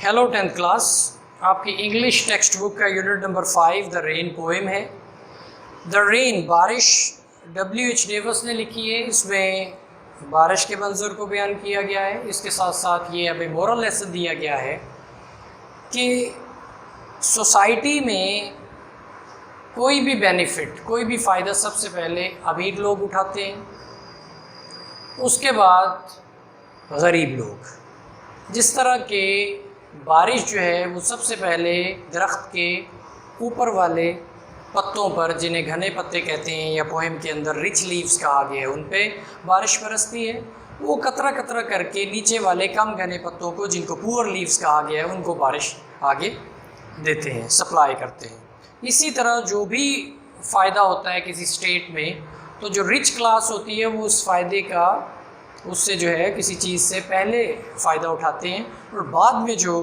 Hello 10th class, आपकी English text book का unit number 5 the rain poem है। The rain बारिश W.H. Davis ने लिखी है। इसमें बारिश के मंजर को बयान किया गया है। इसके साथ साथ ये अभी मोरल लेसन दिया गया है कि सोसाइटी में कोई भी बेनिफिट, कोई भी फ़ायदा सबसे पहले अमीर लोग उठाते हैं, उसके बाद गरीब लोग। जिस तरह के बारिश जो है वो सबसे पहले दरख्त के ऊपर वाले पत्तों पर, जिन्हें घने पत्ते कहते हैं या पोएम के अंदर रिच लीव्स कहा गया है, उन पे बारिश बरसती है। वो कतरा कतरा करके नीचे वाले कम घने पत्तों को, जिनको पुअर लीव्स कहा गया है, उनको बारिश आगे देते हैं, सप्लाई करते हैं। इसी तरह जो भी फ़ायदा होता है किसी स्टेट में, तो जो रिच क्लास होती है वो उस फ़ायदे का, उससे जो है किसी चीज़ से पहले फ़ायदा उठाते हैं, और बाद में जो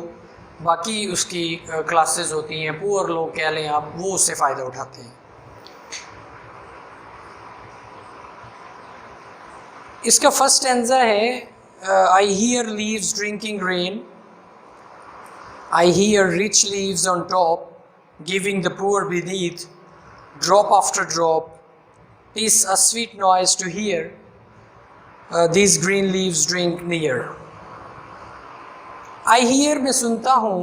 बाकी उसकी क्लासेस होती हैं, पुअर लोग कह लें आप, वो उससे फ़ायदा उठाते हैं। इसका फर्स्ट स्टैंजा है, I hear leaves drinking rain, I hear rich leaves on top, giving the poor beneath drop after drop, is a sweet noise to hear these green leaves drink near. I hear मैं सुनता हूँ,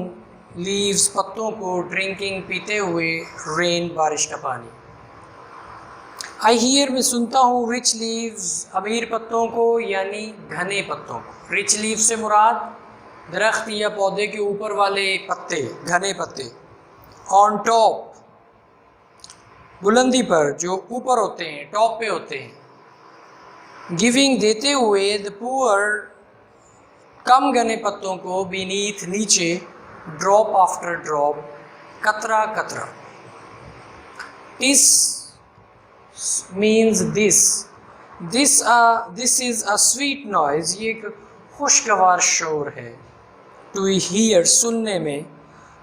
leaves पत्तों को, drinking पीते हुए, rain बारिश का पानी। I hear मैं सुनता हूँ, rich leaves अमीर पत्तों को, यानी घने पत्तों को। rich leaves से मुराद दरख्त या पौधे के ऊपर वाले पत्ते, घने पत्ते। on top बुलंदी पर, जो ऊपर होते हैं, टॉप पे होते हैं। गिविंग देते हुए, द पुअर कम घने पत्तों को, बीनीथ नीचे, ड्रॉप आफ्टर ड्रॉप कतरा कतरा। इस means this is a sweet noise, ये एक खुशगवार शोर है। टू हियर सुनने में,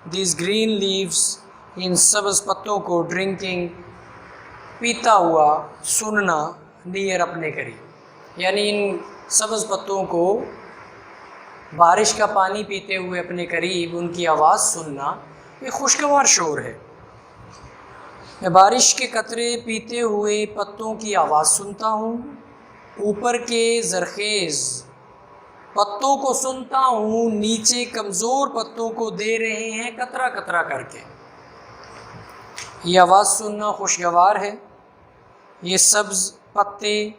दिस ग्रीन लीव्स इन सब्ज़ पत्तों को, ड्रिंकिंग पीता हुआ, सुनना, नियर अपने करीब, यानी इन सब्ज़ पत्तों को बारिश का पानी पीते हुए अपने करीब, उनकी आवाज़ सुनना, ये खुशगवार शोर है। मैं बारिश के कतरे पीते हुए पत्तों की आवाज़ सुनता हूँ, ऊपर के ज़रखेज़ पत्तों को सुनता हूँ, नीचे कमज़ोर पत्तों को दे रहे हैं कतरा कतरा करके। ये आवाज़ सुनना खुशगवार है। ये सब्ज़ पत्ते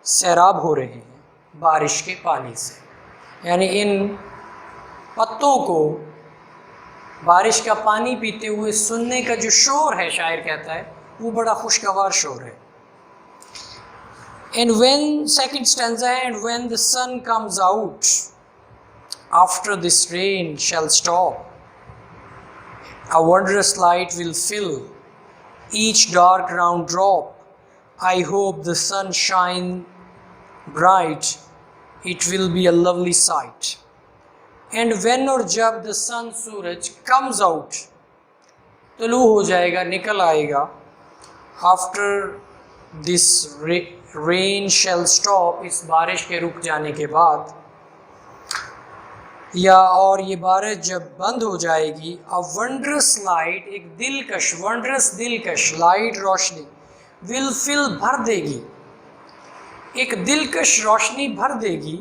सैराब हो रहे हैं बारिश के पानी से, यानी इन पत्तों को बारिश का पानी पीते हुए सुनने का जो शोर है, शायर कहता है, वो बड़ा खुशगवार शोर है। एंड व्हेन, सेकंड स्टैंजा है, and when the sun comes out after this rain shall stop, a wondrous light will fill each dark round drop, I hope the sun shine bright, it will be a lovely sight. And when, और जब, the sun Suraj comes out तलू हो जाएगा, निकल आएगा, after this rain shall stop, इस बारिश के रुक जाने के बाद, या और ये बारिश जब बंद हो जाएगी, a wondrous light, एक दिलकश, wondrous दिलकश, लाइट रोशनी, विल फिल भर देगी, एक दिलकश रोशनी भर देगी,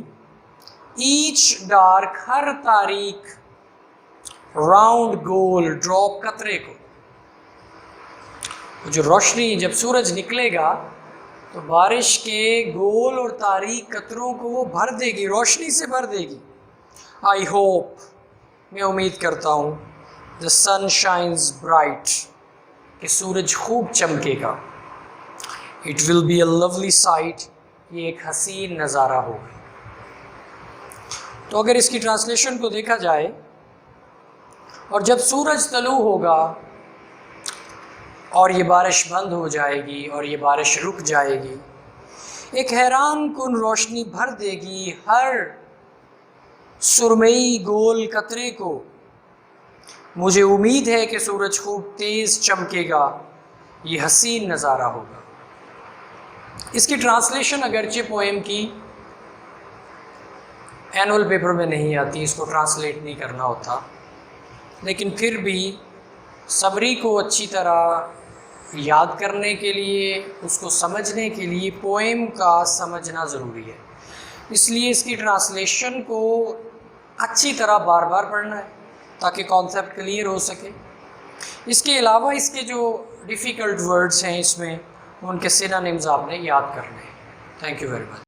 ईच डार्क हर तारीख, राउंड गोल ड्रॉप कतरे को। जो रोशनी, जब सूरज निकलेगा तो बारिश के गोल और तारीख कतरों को वो भर देगी, रोशनी से भर देगी। आई होप, मैं उम्मीद करता हूँ, द सन शाइन्स ब्राइट, कि सूरज खूब चमकेगा। It will be a lovely sight, ये एक हसीन नज़ारा होगा। तो अगर इसकी ट्रांसलेशन को देखा जाए, और जब सूरज तलू होगा और ये बारिश बंद हो जाएगी और ये बारिश रुक जाएगी, एक हैरान कुन रोशनी भर देगी हर सुरमई गोल कतरे को। मुझे उम्मीद है कि सूरज खूब तेज़ चमकेगा, ये हसीन नज़ारा होगा। इसकी ट्रांसलेशन अगरचे पोएम की एनुअल पेपर में नहीं आती, इसको ट्रांसलेट नहीं करना होता, लेकिन फिर भी समरी को अच्छी तरह याद करने के लिए, उसको समझने के लिए पोएम का समझना ज़रूरी है। इसलिए इसकी ट्रांसलेशन को अच्छी तरह बार बार पढ़ना है ताकि कॉन्सेप्ट क्लियर हो सके। इसके अलावा इसके जो डिफ़िकल्ट वर्ड्स हैं इसमें, उनके सिनोनिम्स आपने याद करने हैं। Thank you very much.